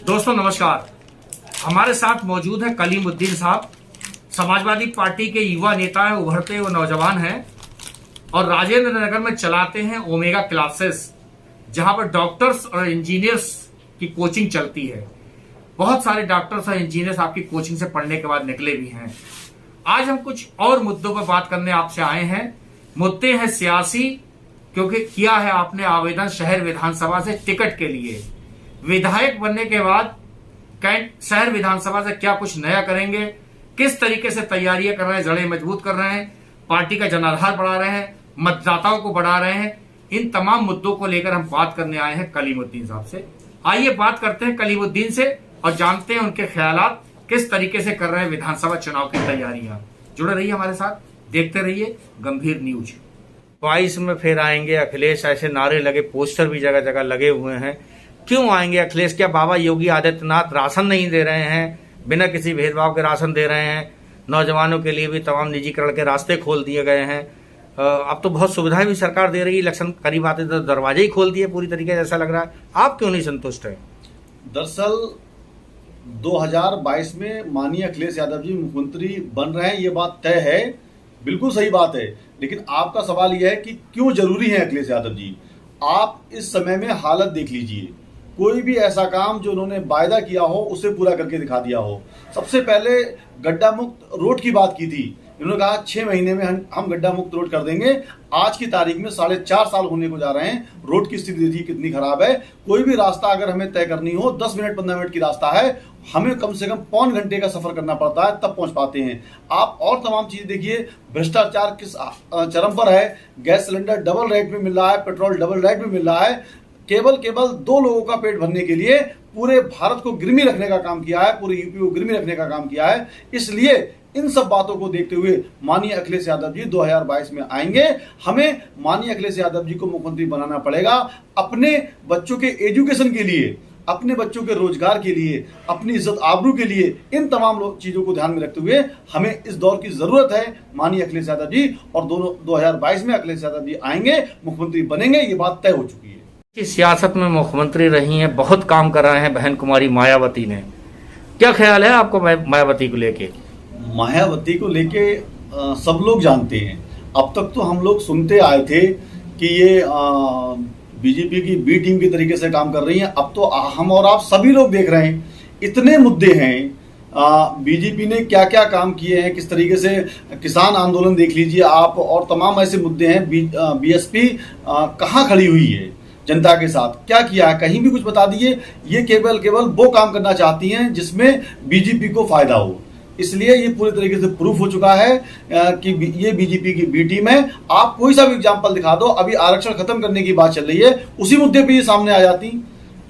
दोस्तों नमस्कार। हमारे साथ मौजूद है कलीमुद्दीन साहब। समाजवादी पार्टी के युवा नेता हैं, उभरते हुए नौजवान हैं और राजेंद्र नगर में चलाते हैं ओमेगा क्लासेस, जहां पर डॉक्टर्स और इंजीनियर्स की कोचिंग चलती है। बहुत सारे डॉक्टर्स और इंजीनियर्स आपकी कोचिंग से पढ़ने के बाद निकले भी हैं। आज हम कुछ और मुद्दों पर बात करने आपसे आए हैं। मुद्दे हैं सियासी, क्योंकि किया है आपने आवेदन शहर विधानसभा से टिकट के लिए। विधायक बनने के बाद शहर विधानसभा से क्या कुछ नया करेंगे, किस तरीके से तैयारियां कर रहे हैं, जड़ें मजबूत कर रहे हैं, पार्टी का जनाधार बढ़ा रहे हैं, मतदाताओं को बढ़ा रहे हैं, इन तमाम मुद्दों को लेकर हम बात करने आए हैं कलीमुद्दीन साहब से। आइए बात करते हैं कलीमुद्दीन से और जानते हैं उनके ख्यालात किस तरीके से कर रहे हैं विधानसभा चुनाव की तैयारियां। जुड़े रहिए हमारे साथ, देखते रहिए गंभीर न्यूज। 22 में फिर आएंगे अखिलेश, ऐसे नारे लगे, पोस्टर भी जगह जगह लगे हुए हैं। क्यों आएंगे अखिलेश? क्या बाबा योगी आदित्यनाथ राशन नहीं दे रहे हैं? बिना किसी भेदभाव के राशन दे रहे हैं। नौजवानों के लिए भी तमाम निजीकरण के रास्ते खोल दिए गए हैं। अब तो बहुत सुविधाएं भी सरकार दे रही है। इलेक्शन करीब आते तो दरवाजे ही खोल दिए पूरी तरीके से, ऐसा लग रहा है। आप क्यों नहीं संतुष्ट हैं? दरअसल 2022 में माननीय अखिलेश यादव जी मुख्यमंत्री बन रहे हैं, ये बात तय है, बिल्कुल सही बात है। लेकिन आपका सवाल यह है कि क्यों जरूरी है अखिलेश यादव जी? आप इस समय में हालत देख लीजिए। कोई भी ऐसा काम जो उन्होंने वायदा किया हो उसे पूरा करके दिखा दिया हो। सबसे पहले गड्ढा मुक्त रोड की बात की थी। इन्होंने कहा 6 महीने में हम गड्ढा मुक्त रोड कर देंगे। आज की तारीख में 4.5 साल होने को जा रहे हैं। रोड की स्थिति देखिए कितनी खराब है। कोई भी रास्ता अगर हमें तय करनी हो 10 मिनट 15 मिनट की रास्ता है, हमें कम से कम पौन घंटे का सफर करना पड़ता है, तब पहुंच पाते हैं। आप और तमाम चीजें देखिए, भ्रष्टाचार किस चरम पर है। गैस सिलेंडर डबल रेट में मिल रहा है, पेट्रोल डबल रेट में मिल रहा है। केवल 2 लोगों का पेट भरने के लिए पूरे भारत को गिरमी रखने का काम किया है, पूरे यूपी को गिरमी रखने का काम किया है। इसलिए इन सब बातों को देखते हुए माननीय अखिलेश यादव जी 2022 में आएंगे। हमें माननीय अखिलेश यादव जी को मुख्यमंत्री बनाना पड़ेगा, अपने बच्चों के एजुकेशन के लिए, अपने बच्चों के रोजगार के लिए, अपनी इज्जत आबरू के लिए। इन तमाम चीजों को ध्यान में रखते हुए हमें इस दौर की जरूरत है माननीय अखिलेश यादव जी, और 2022 में अखिलेश यादव जी आएंगे, मुख्यमंत्री बनेंगे, ये बात तय हो चुकी है। इस सियासत में मुख्यमंत्री रही हैं, बहुत काम कर रहे हैं बहन कुमारी मायावती ने। क्या ख्याल है आपको मायावती को लेके? मायावती को लेके सब लोग जानते हैं। अब तक तो हम लोग सुनते आए थे कि ये बीजेपी की बी टीम की तरीके से काम कर रही हैं। अब तो हम और आप सभी लोग देख रहे हैं, इतने मुद्दे हैं। बीजेपी ने क्या क्या काम किए हैं, किस तरीके से किसान आंदोलन देख लीजिए आप, और तमाम ऐसे मुद्दे हैं। बीएसपी कहाँ खड़ी हुई है जनता के साथ, क्या किया है, कहीं भी कुछ बता दीजिए। ये केवल वो काम करना चाहती हैं जिसमें बीजेपी को फायदा हो। इसलिए ये पूरे तरीके से प्रूफ हो चुका है कि ये बीजेपी की बी टीम है। आप कोई सा भी एग्जाम्पल दिखा दो, अभी आरक्षण खत्म करने की बात चल रही है, उसी मुद्दे पे ये सामने आ जाती।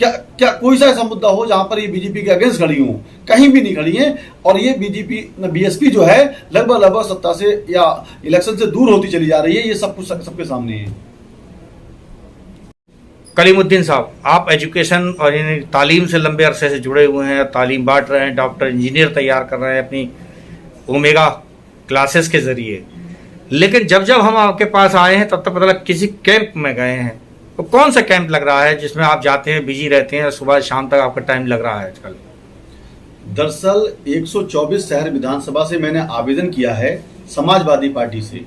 क्या कोई सा ऐसा मुद्दा हो जहां पर ये बीजेपी के अगेंस्ट खड़ी हो? कहीं भी नहीं खड़ी है। और ये बीएसपी जो है लगभग सत्ता से या इलेक्शन से दूर होती चली जा रही है। ये सब कुछ सबके सामने है। कलीमुद्दीन साहब, आप एजुकेशन और तालीम से लंबे अरसे से जुड़े हुए हैं, तालीम बांट रहे हैं, डॉक्टर इंजीनियर तैयार कर रहे हैं अपनी ओमेगा क्लासेस के जरिए। लेकिन जब हम आपके पास आए हैं तब तक पता लगा किसी कैंप में गए हैं। तो कौन सा कैंप लग रहा है जिसमें आप जाते हैं, बिजी रहते हैं, सुबह शाम तक आपका टाइम लग रहा है आजकल? दरअसल 124 शहर विधानसभा से मैंने आवेदन किया है समाजवादी पार्टी से।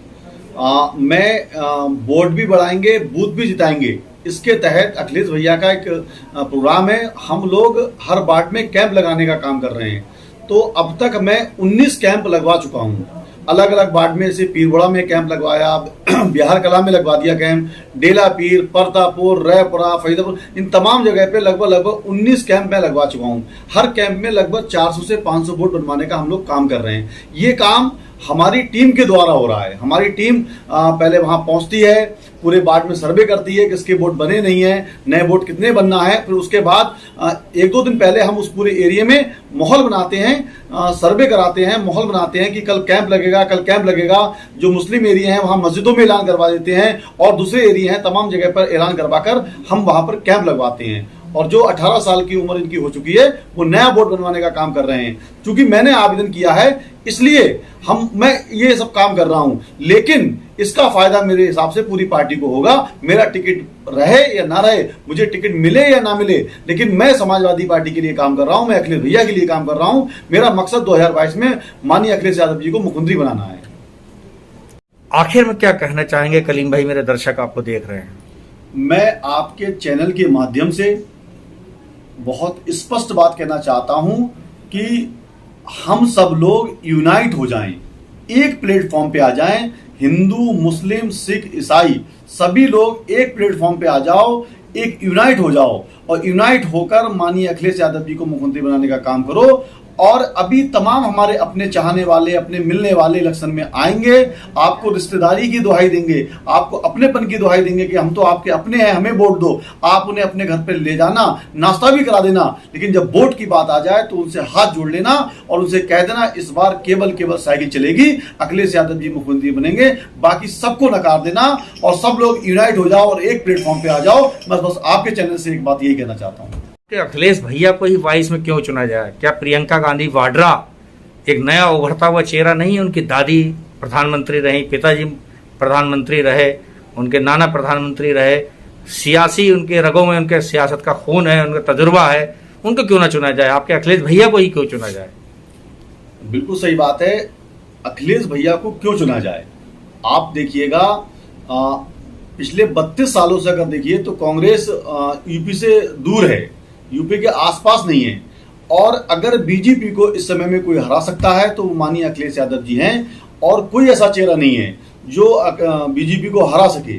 मैं वोट भी बढ़ाएंगे, बूथ भी जिताएंगे। इसके तहत अखिलेश भैया का एक प्रोग्राम है। हम लोग हर वार्ड में कैंप लगाने का काम कर रहे हैं। तो अब तक मैं 19 कैंप लगवा चुका हूं, अलग अलग वार्ड में। से पीरबड़ा में कैंप लगवाया, बिहार कला में लगवा दिया कैंप, डेला पीर, परतापुर, रैपुरा, फरीदापुर, इन तमाम जगह पे लगभग 19 कैंप में लगवा चुका हूं। हर कैंप में लगभग 400 से 500 वोट बनवाने का हम लोग काम कर रहे हैं। ये काम हमारी टीम के द्वारा हो रहा है। हमारी टीम पहले वहां पहुंचती है, पूरे वार्ड में सर्वे करती है किसके वोट बने नहीं है, नए वोट कितने बनना है। फिर उसके बाद 1-2 दिन पहले हम उस पूरे एरिया में माहौल बनाते हैं, सर्वे कराते हैं, माहौल बनाते हैं कि कल कैंप लगेगा। जो मुस्लिम एरिया है वहां मस्जिदों में ऐलान करवा देते हैं, और दूसरे एरिया हैं तमाम जगह पर ऐलान करवाकर हम वहां पर कैंप लगवाते हैं। और जो 18 साल की उम्र इनकी हो चुकी है वो नया बोर्ड बनवाने का काम कर रहे हैं। क्योंकि मैंने आवेदन किया है इसलिए मैं ये सब काम कर रहा हूं, लेकिन इसका फायदा मेरे हिसाब से पूरी पार्टी को होगा। मेरा टिकट रहे या ना रहे, मुझे टिकट मिले या ना मिले, लेकिन मैं समाजवादी पार्टी के लिए काम कर रहा हूं, मैं अखिलेश भैया के लिए काम कर रहा हूं। मेरा मकसद 2022 में माननीय अखिलेश यादव जी को मुख्यमंत्री बनाना है। आखिर में क्या कहना चाहेंगे कलीम भाई, मेरे दर्शक आपको देख रहे हैं? मैं आपके चैनल के माध्यम से बहुत स्पष्ट बात कहना चाहता हूं कि हम सब लोग यूनाइट हो जाएं, एक प्लेटफॉर्म पे आ जाएं। हिंदू, मुस्लिम, सिख, ईसाई सभी लोग एक प्लेटफॉर्म पे आ जाओ, एक यूनाइट हो जाओ और यूनाइट होकर माननीय अखिलेश यादव जी को मुख्यमंत्री बनाने का काम करो। और अभी तमाम हमारे अपने चाहने वाले, अपने मिलने वाले इलेक्शन में आएंगे, आपको रिश्तेदारी की दुहाई देंगे, आपको अपनेपन की दुहाई देंगे कि हम तो आपके अपने हैं, हमें वोट दो। आप उन्हें अपने घर पे ले जाना, नाश्ता भी करा देना, लेकिन जब वोट की बात आ जाए तो उनसे हाथ जोड़ लेना और उनसे कह देना इस बार केवल साइकिल चलेगी, अखिलेश यादव जी मुख्यमंत्री बनेंगे, बाकी सबको नकार देना और सब लोग यूनाइट हो जाओ और एक प्लेटफॉर्म पे आ जाओ। बस आपके चैनल से एक बात यही कहना चाहता हूँ कि अखिलेश भैया को ही 22 में क्यों चुना जाए? क्या प्रियंका गांधी वाड्रा एक नया उभरता हुआ चेहरा नहीं? उनकी दादी प्रधानमंत्री रही, पिताजी प्रधानमंत्री रहे, उनके नाना प्रधानमंत्री रहे, सियासी उनके रगों में उनके सियासत का खून है, उनका तजुर्बा है, उनको क्यों ना चुना जाए? आपके अखिलेश भैया को ही क्यों चुना जाए? बिल्कुल सही बात है, अखिलेश भैया को क्यों चुना जाए? आप देखिएगा पिछले 32 सालों से अगर देखिए तो कांग्रेस यूपी से दूर है, यूपी के आसपास नहीं है। और अगर बीजेपी को इस समय में कोई हरा सकता है तो माननीय अखिलेश यादव जी हैं, और कोई ऐसा चेहरा नहीं है जो बीजेपी को हरा सके।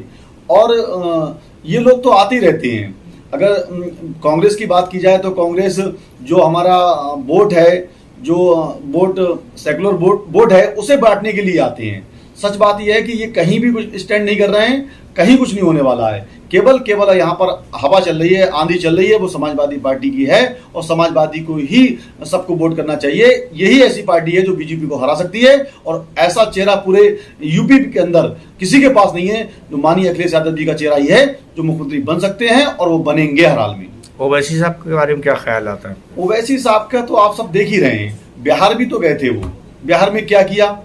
और ये लोग तो आते ही रहते हैं। अगर कांग्रेस की बात की जाए तो कांग्रेस जो हमारा वोट है, जो वोट सेकुलर वोट है, उसे बांटने के लिए आते हैं। सच बात यह है कि ये कहीं भी कुछ स्टैंड नहीं कर रहे हैं, कहीं कुछ नहीं होने वाला है। केवल यहाँ पर हवा चल रही है, आंधी चल रही है, वो समाजवादी पार्टी की है और समाजवादी को ही सबको वोट करना चाहिए। यही ऐसी पार्टी है जो बीजेपी को हरा सकती है और ऐसा चेहरा पूरे यूपी के अंदर किसी के पास नहीं है। जो माननीय अखिलेश यादव जी का चेहरा ही है जो मुख्यमंत्री बन सकते हैं और वो बनेंगे हर हाल में। ओवैसी साहब के बारे में क्या ख्याल आता है? ओवैसी साहब का तो आप सब देख ही रहे हैं, बिहार भी तो गए थे वो। बिहार में क्या किया?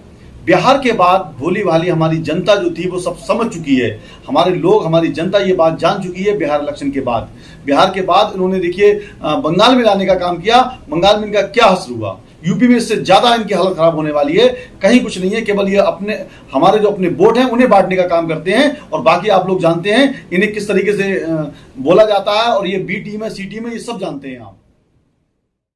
बिहार के बाद भोली भाली हमारी जनता जो थी वो सब समझ चुकी है, हमारे लोग, हमारी जनता ये बात जान चुकी है। बिहार इलेक्शन के बाद, बिहार के बाद इन्होंने देखिए बंगाल में लाने का काम किया। बंगाल में इनका क्या असर हुआ? यूपी में इससे ज्यादा इनकी हालत खराब होने वाली है। कहीं कुछ नहीं है, केवल ये अपने हमारे जो अपने वोट हैं उन्हें बांटने का काम करते हैं और बाकी आप लोग जानते हैं इन्हें किस तरीके से बोला जाता है। और ये बी टीम है, सी टीम है, ये सब जानते हैं आप।